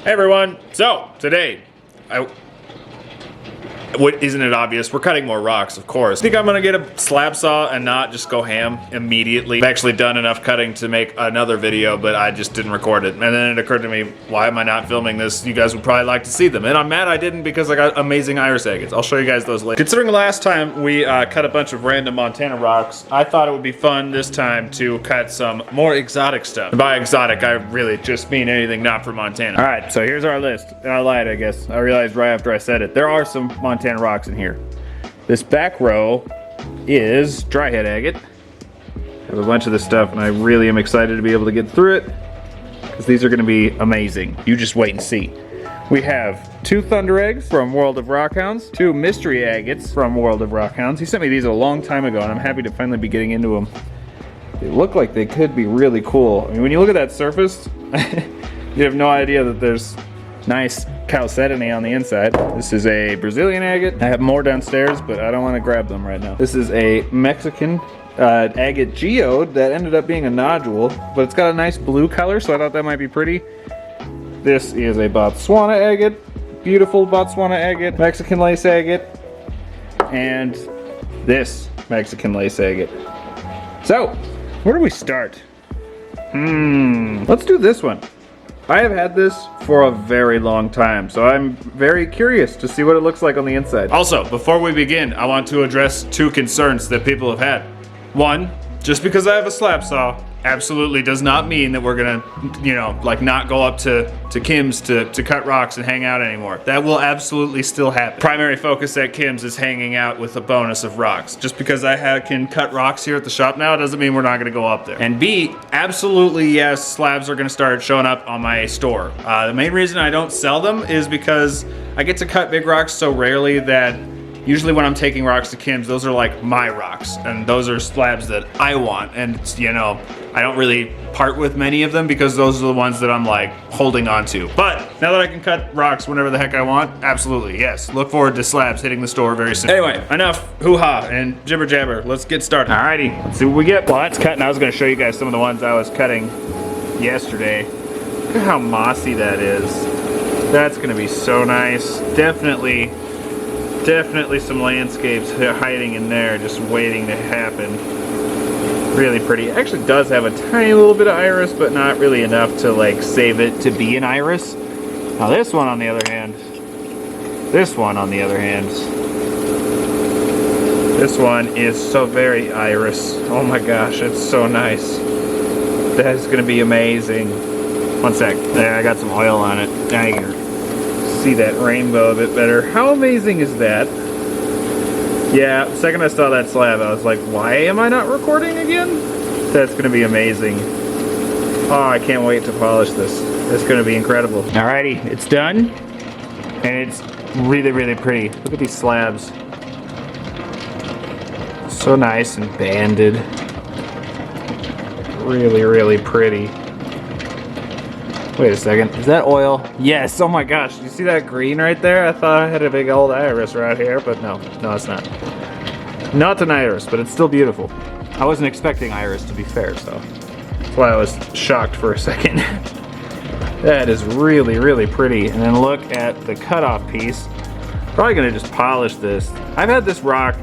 Hey everyone, so today, isn't it obvious? We're cutting more rocks, of course. I think I'm gonna get a slab saw and not just go ham immediately. I've actually done enough cutting to make another video, but I just didn't record it. And then it occurred to me, why am I not filming this? You guys would probably like to see them. And I'm mad I didn't because I got amazing iris agates. I'll show you guys those later. Considering last time we cut a bunch of random Montana rocks, I thought it would be fun this time to cut some more exotic stuff. And by exotic, I really just mean anything not from Montana. All right, so here's our list. And I lied, I guess. I realized right after I said it. There are some Montana rocks in here. This back row is Dryhead agate. I have a bunch of this stuff and I really am excited to be able to get through it because these are going to be amazing. You just wait and see. We have 2 thundereggs from World of Rockhounds, 2 mystery agates from World of Rockhounds. He sent me these a long time ago and I'm happy to finally be getting into them. They look like they could be really cool. I mean, when you look at that surface, you have no idea that there's nice chalcedony on the inside. This is a Brazilian agate. I have more downstairs, but I don't want to grab them right now. This is a Mexican Agate Geode that ended up being a nodule, but it's got a nice blue color, so I thought that might be pretty. This is a BOTSWANA agate, beautiful BOTSWANA agate, Mexican lace agate, and this Mexican lace agate. So, where do we start? Let's do this one. I have had this for a very long time, so I'm very curious to see what it looks like on the inside. Also, before we begin, I want to address 2 concerns that people have had. 1, just because I have a slab saw absolutely does not mean that we're gonna, you know, like not go up to Kim's to cut rocks and hang out anymore. That will absolutely still happen. Primary focus at Kim's is hanging out with a bonus of rocks. Just because I can cut rocks here at the shop now doesn't mean we're not gonna go up there. And B, absolutely yes, slabs are gonna start showing up on my store. The main reason I don't sell them is because I get to cut big rocks so rarely that usually when I'm taking rocks to Kim's, those are like my rocks, and those are slabs that I want, and you know, I don't really part with many of them because those are the ones that I'm like holding on to. But now that I can cut rocks whenever the heck I want, absolutely, yes. Look forward to slabs hitting the store very soon. Anyway, enough hoo-ha and jibber jabber. Let's get started. Alrighty, let's see what we get. Well, that's cutting. I was gonna show you guys some of the ones I was cutting yesterday. Look at how mossy that is. That's gonna be so nice. Definitely some landscapes hiding in there, just waiting to happen. Really pretty. It actually does have a tiny little bit of iris, but not really enough to like save it to be an iris. Now this one on the other hand, this one is so very iris. Oh my gosh, it's so nice. That is gonna be amazing. One sec, there, I got some oil on it. Now you can see that rainbow a bit better. How amazing is that? Yeah, the second I saw that slab, I was like, why am I not recording again? That's gonna be amazing. Oh, I can't wait to polish this. It's gonna be incredible. Alrighty, it's done. And it's really, really pretty. Look at these slabs. So nice and banded. Really, really pretty. Wait a second, is that oil? Yes, oh my gosh, you see that green right there? I thought I had a big old iris right here, but no, it's not. Not an iris, but it's still beautiful. I wasn't expecting iris, to be fair, so that's why I was shocked for a second. That is really, really pretty. And then look at the cutoff piece. Probably gonna just polish this. I've had this rock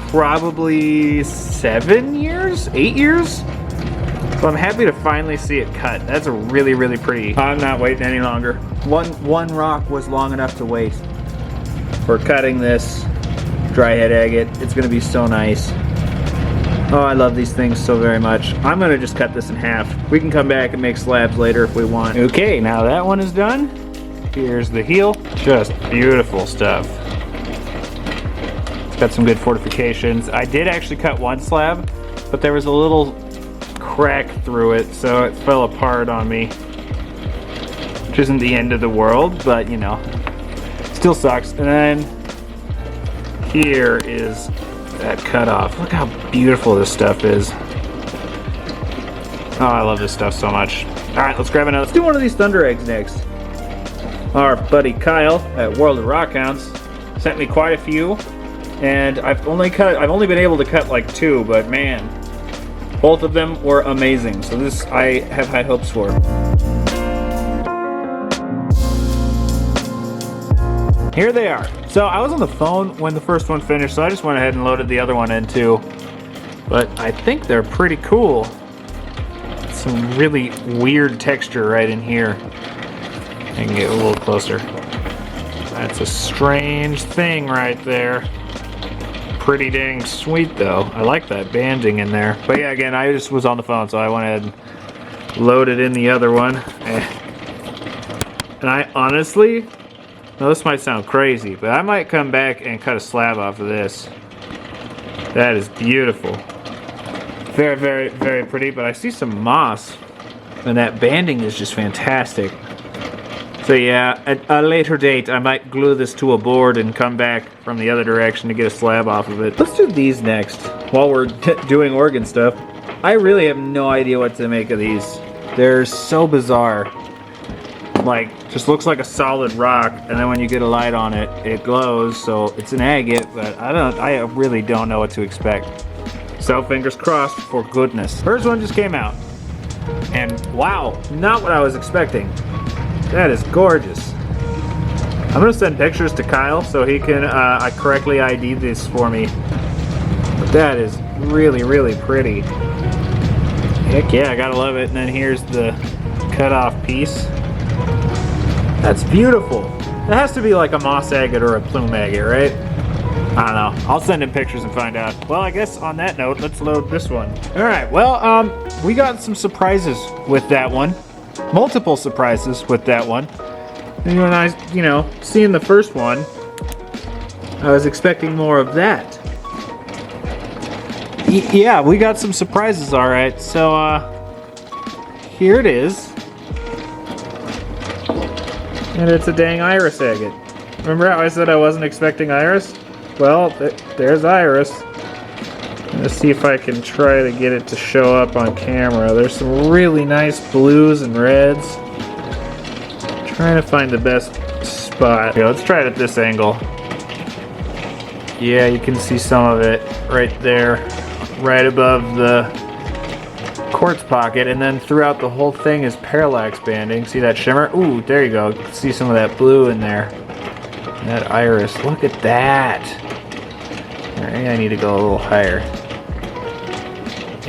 probably 7 years, 8 years? So I'm happy to finally see it cut. That's a really, really pretty. I'm not waiting any longer. One rock was long enough to wait. We're cutting this Dryhead agate. It's gonna be so nice. Oh, I love these things so very much. I'm gonna just cut this in half. We can come back and make slabs later if we want. Okay, now that one is done. Here's the heel. Just beautiful stuff. It's got some good fortifications. I did actually cut one slab, but there was a little crack through it, so it fell apart on me, which isn't the end of the world, but you know, still sucks. And then here is that cutoff. Look how beautiful this stuff is. Oh, I love this stuff so much. All right, let's grab another. Let's do one of these thundereggs next. Our buddy Kyle at World of Rockhounds sent me quite a few, and I've only been able to cut like 2, but man, both of them were amazing. So this I have high hopes for. here they are. So I was on the phone when the first one finished, so I just went ahead and loaded the other one in too. But I think they're pretty cool. Some really weird texture right in here. I can get a little closer. That's a strange thing right there. Pretty dang sweet though. I like that banding in there. But yeah, again, I just was on the phone, so I went ahead and loaded in the other one. And I honestly, now this might sound crazy, but I might come back and cut a slab off of this. That is beautiful. Very, very, very pretty, but I see some moss, and that banding is just fantastic. So yeah, at a later date, I might glue this to a board and come back from the other direction to get a slab off of it. Let's do these next, while we're doing organ stuff. I really have no idea what to make of these. They're so bizarre. Like, just looks like a solid rock, and then when you get a light on it, it glows. So it's an agate, but I really don't know what to expect. So fingers crossed for goodness. First one just came out, and wow, not what I was expecting. That is gorgeous. I'm gonna send pictures to Kyle so he can correctly ID this for me. But that is really, really pretty. Heck yeah, I gotta love it. And then here's the cut off piece. That's beautiful. It has to be like a moss agate or a plume agate, right? I don't know. I'll send him pictures and find out. Well, I guess on that note, let's load this one. All right, well, we got some surprises with that one. Multiple surprises with that one. And when I, seeing the first one, I was expecting more of that. Yeah, we got some surprises, all right. So, here it is. And it's a dang iris agate. Remember how I said I wasn't expecting iris? Well, there's iris. Let's see if I can try to get it to show up on camera. There's some really nice blues and reds. Trying to find the best spot. Okay, let's try it at this angle. Yeah, you can see some of it right there, right above the quartz pocket, and then throughout the whole thing is parallax banding. See that shimmer? Ooh, there you go. You can see some of that blue in there. That iris. Look at that. Maybe I need to go a little higher.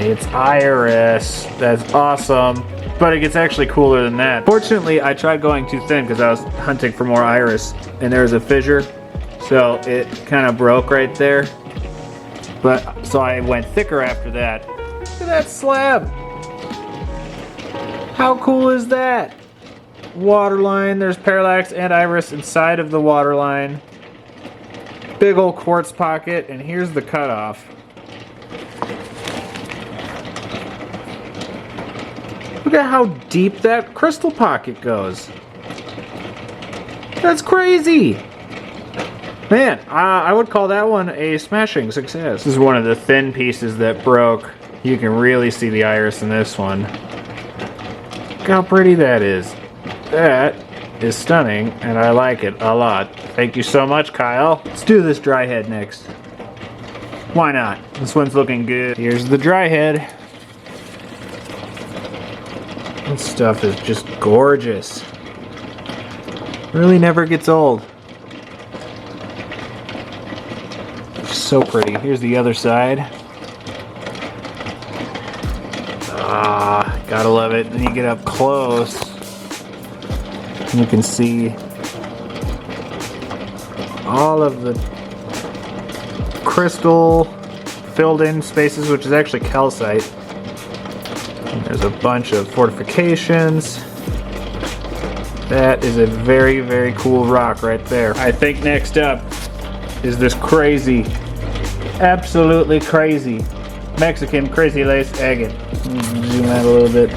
It's iris. That's awesome. But it gets actually cooler than that. Fortunately, I tried going too thin because I was hunting for more iris, and there was a fissure, so it kind of broke right there. But so I went thicker after that. Look at that slab. How cool is that? Waterline, there's parallax and iris inside of the waterline. Big old quartz pocket, and here's the cutoff. Look at how deep that crystal pocket goes. That's crazy. Man, I would call that one a smashing success. This is one of the thin pieces that broke. You can really see the iris in this one. Look how pretty that is. That is stunning, and I like it a lot. Thank you so much, Kyle. Let's do this Dryhead next. Why not? This one's looking good. Here's the Dryhead. This stuff is just gorgeous. Really never gets old. So pretty. Here's the other side. Ah, gotta love it. Then you get up close, and you can see all of the crystal filled in spaces, which is actually calcite. And there's a bunch of fortifications. That is a very, very cool rock right there. I think next up is this crazy, absolutely crazy Mexican crazy lace agate. Zoom out a little bit.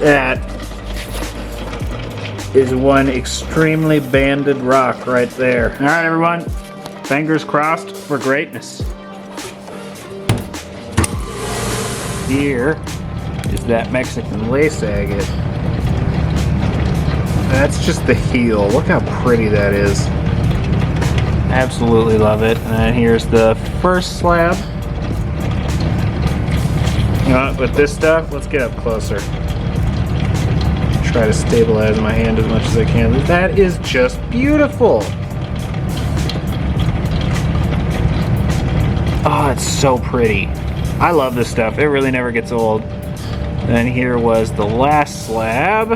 That is one extremely banded rock right there. All right, everyone, fingers crossed for greatness. Here is that Mexican lace agate. That's just the heel. Look how pretty that is. Absolutely love it. And then here's the first slab. You know what, with this stuff, let's get up closer. try to stabilize my hand as much as I can. That is just beautiful. Oh, it's so pretty. I love this stuff. It really never gets old. And here was the last slab.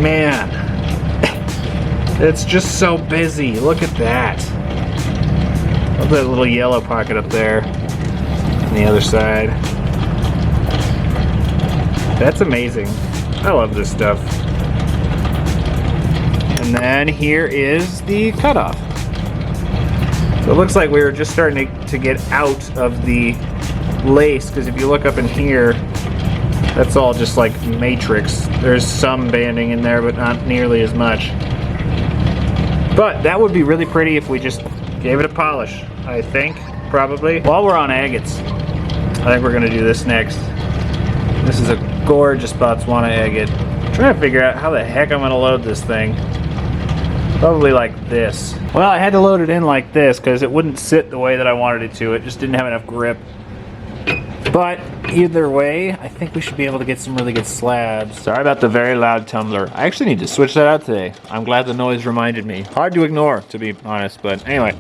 Man, it's just so busy. Look at that. Look at that little yellow pocket up there on the other side. That's amazing. I love this stuff. And then here is the cutoff. So it looks like we were just starting to get out of the lace, because if you look up in here, that's all just like matrix. There's some banding in there, but not nearly as much. But that would be really pretty if we just gave it a polish, I think, probably. While we're on agates, I think we're gonna do this next. This is a gorgeous Botswana agate. I'm trying to figure out how the heck I'm gonna load this thing. Probably like this. Well, I had to load it in like this because it wouldn't sit the way that I wanted it to. It just didn't have enough grip. But either way, I think we should be able to get some really good slabs. Sorry about the very loud tumbler. I actually need to switch that out today. I'm glad the noise reminded me. Hard to ignore, to be honest, but anyway.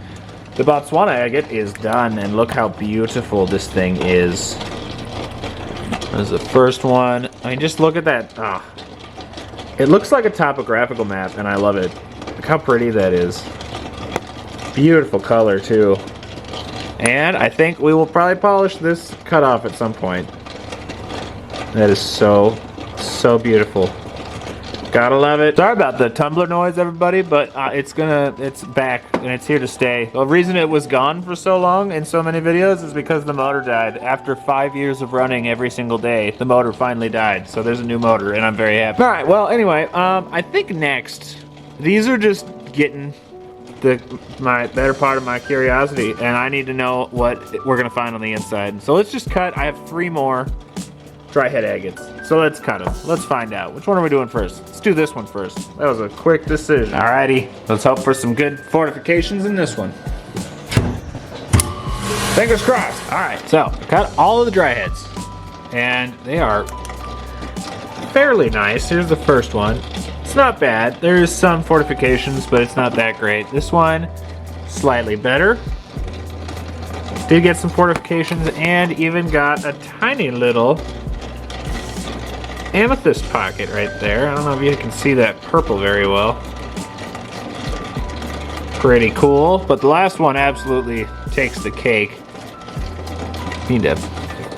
The Botswana agate is done, and look how beautiful this thing is. There's the first one. I mean, just look at that. Ah. It looks like a topographical map, and I love it. Look how pretty that is. Beautiful color, too. And I think we will probably polish this cutoff at some point. That is so, so beautiful. Gotta love it. Sorry about the tumbler noise, everybody, but it's back and it's here to stay. The reason it was gone for so long in so many videos is because the motor died. After 5 years of running every single day, the motor finally died. So there's a new motor and I'm very happy. All right, well, anyway, I think next, these are just getting my better part of my curiosity, and I need to know what we're gonna find on the inside. So let's just cut. I have 3 more Dryhead agates. So let's cut them. Let's find out. Which one are we doing first? Let's do this one first. That was a quick decision. Alrighty, let's hope for some good fortifications in this one. Fingers crossed. Alright, so cut all of the Dryheads, and they are fairly nice. Here's the first one. It's not bad. There's some fortifications, but it's not that great. This one, slightly better. Did get some fortifications and even got a tiny little amethyst pocket right there. I don't know if you can see that purple very well. Pretty cool, but the last one absolutely takes the cake. Need to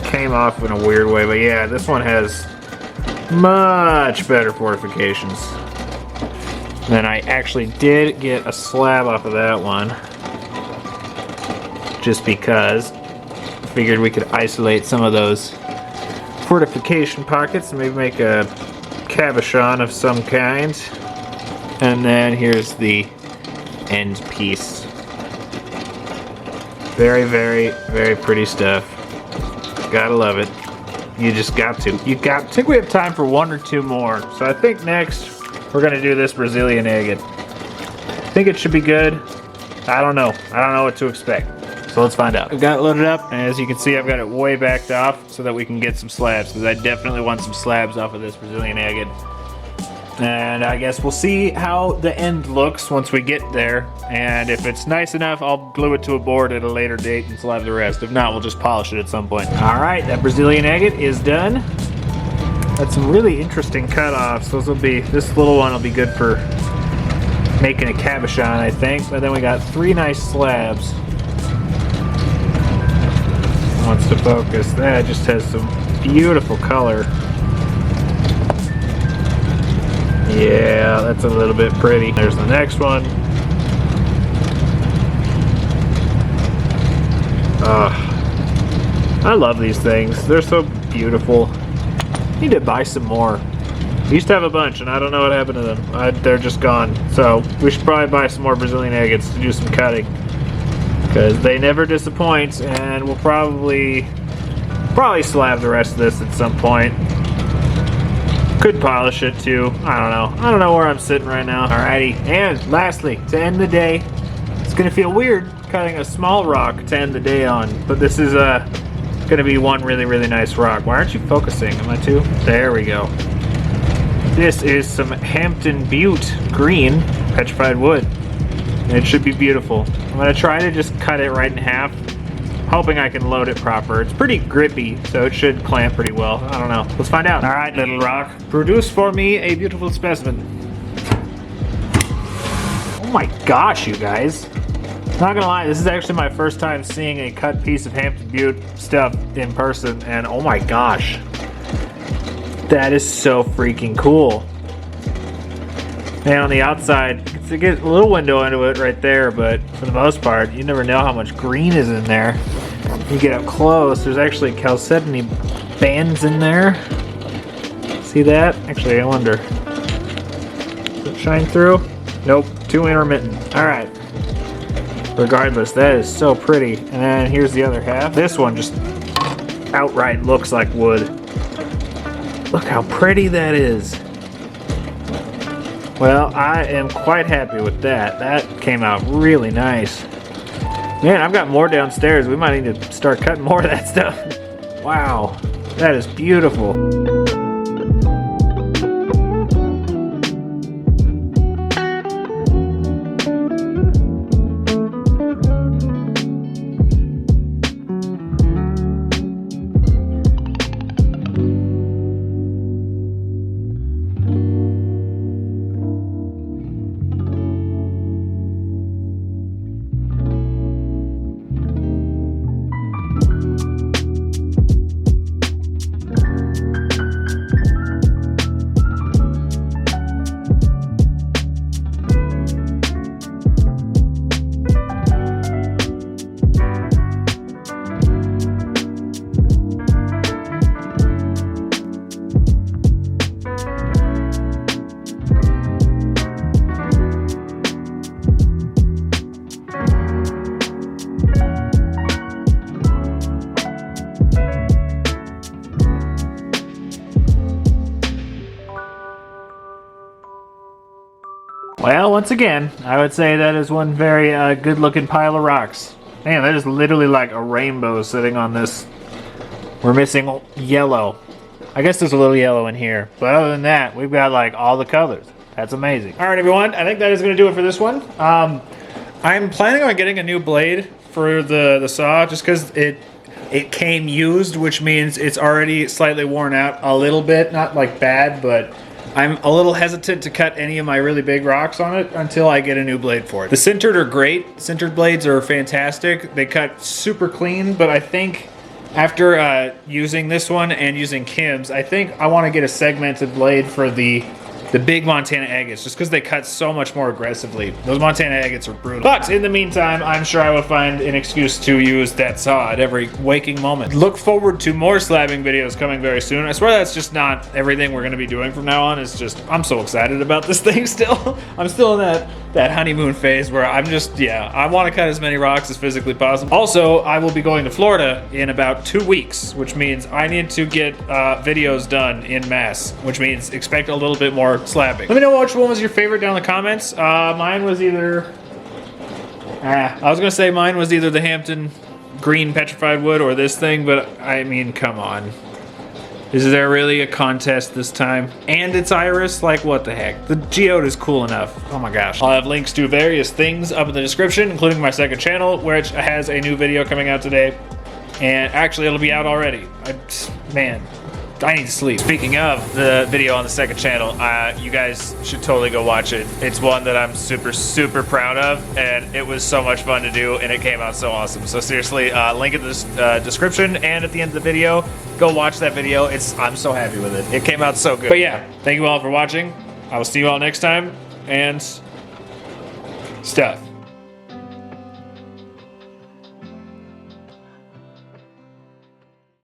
came off in a weird way, but yeah, this one has much better fortifications. Then I actually did get a slab off of that one, just because I figured we could isolate some of those fortification pockets and maybe make a cabochon of some kind. And then here's the end piece. Very, very, very pretty stuff. Gotta love it. You just got to. I think we have time for 1 or 2 more. So I think next we're gonna do this Brazilian agate. I think it should be good. I don't know. I don't know what to expect. So let's find out. I've got it loaded up, and as you can see, I've got it way backed off so that we can get some slabs, because I definitely want some slabs off of this Brazilian agate. And I guess we'll see how the end looks once we get there. And if it's nice enough, I'll glue it to a board at a later date and slab the rest. If not, we'll just polish it at some point. All right, that Brazilian agate is done. That's some really interesting cutoffs. This little one will be good for making a cabochon, I think. But then we got 3 nice slabs. Wants to focus. That just has some beautiful color. Yeah, that's a little bit pretty. There's the next one. I love these things. They're so beautiful. Need to buy some more. I used to have a bunch and I don't know what happened to them. They're just gone. So we should probably buy some more Brazilian agates to do some cutting, because they never disappoint, and we'll probably slab the rest of this at some point. Could polish it too. I don't know where I'm sitting right now. Alrighty, and lastly, to end the day, it's gonna feel weird cutting a small rock to end the day on, but this is gonna gonna be one really, really nice rock. Why aren't you focusing? Am I too? There we go. This is some Hampton Butte green petrified wood. And it should be beautiful. I'm gonna try to just cut it right in half, hoping I can load it proper. It's pretty grippy, so it should clamp pretty well. I don't know. Let's find out. All right, little rock. Produce for me a beautiful specimen. Oh my gosh, you guys. Not gonna lie, this is actually my first time seeing a cut piece of Hampton Butte stuff in person, and oh my gosh. That is so freaking cool. Man, on the outside, you get a little window into it right there, but for the most part, you never know how much green is in there. You get up close, there's actually chalcedony bands in there. See that? Actually, I wonder. Does it shine through? Nope, too intermittent. All right. Regardless, that is so pretty. And then here's the other half. This one just outright looks like wood. Look how pretty that is. Well, I am quite happy with that. That came out really nice. Man, I've got more downstairs. We might need to start cutting more of that stuff. Wow, that is beautiful. Well, once again, I would say that is one very good-looking pile of rocks. Man, that is literally like a rainbow sitting on this. We're missing yellow. I guess there's a little yellow in here. But other than that, we've got like all the colors. That's amazing. All right, everyone. I think that is going to do it for this one. I'm planning on getting a new blade for the saw just because it came used, which means it's already slightly worn out a little bit. Not like bad, but I'm a little hesitant to cut any of my really big rocks on it until I get a new blade for it. The sintered are great. Sintered blades are fantastic. They cut super clean, but I think after using this one and using Kim's, I think I want to get a segmented blade for the big Montana agates, just because they cut so much more aggressively. Those Montana agates are brutal. But in the meantime, I'm sure I will find an excuse to use that saw at every waking moment. Look forward to more slabbing videos coming very soon. I swear that's just not everything we're going to be doing from now on. It's just, I'm so excited about this thing still. I'm still in that honeymoon phase where I'm just, yeah, I want to cut as many rocks as physically possible. Also, I will be going to Florida in about 2 weeks, which means I need to get videos done in mass, which means expect a little bit more slabbing. Let me know which one was your favorite down in the comments. Mine was either, I was gonna say mine was either the Hampton green petrified wood or this thing, but I mean, come on. Is there really a contest this time? And it's iris? Like, what the heck? The geode is cool enough. Oh my gosh. I'll have links to various things up in the description, including my second channel, which has a new video coming out today. And actually, it'll be out already. Man, I need to sleep. Speaking of the video on the second channel, you guys should totally go watch it. It's one that I'm super, super proud of, and it was so much fun to do, and it came out so awesome. So seriously, link in the description and at the end of the video. Go watch that video. I'm so happy with it. It came out so good. But yeah, thank you all for watching. I will see you all next time, and stuff.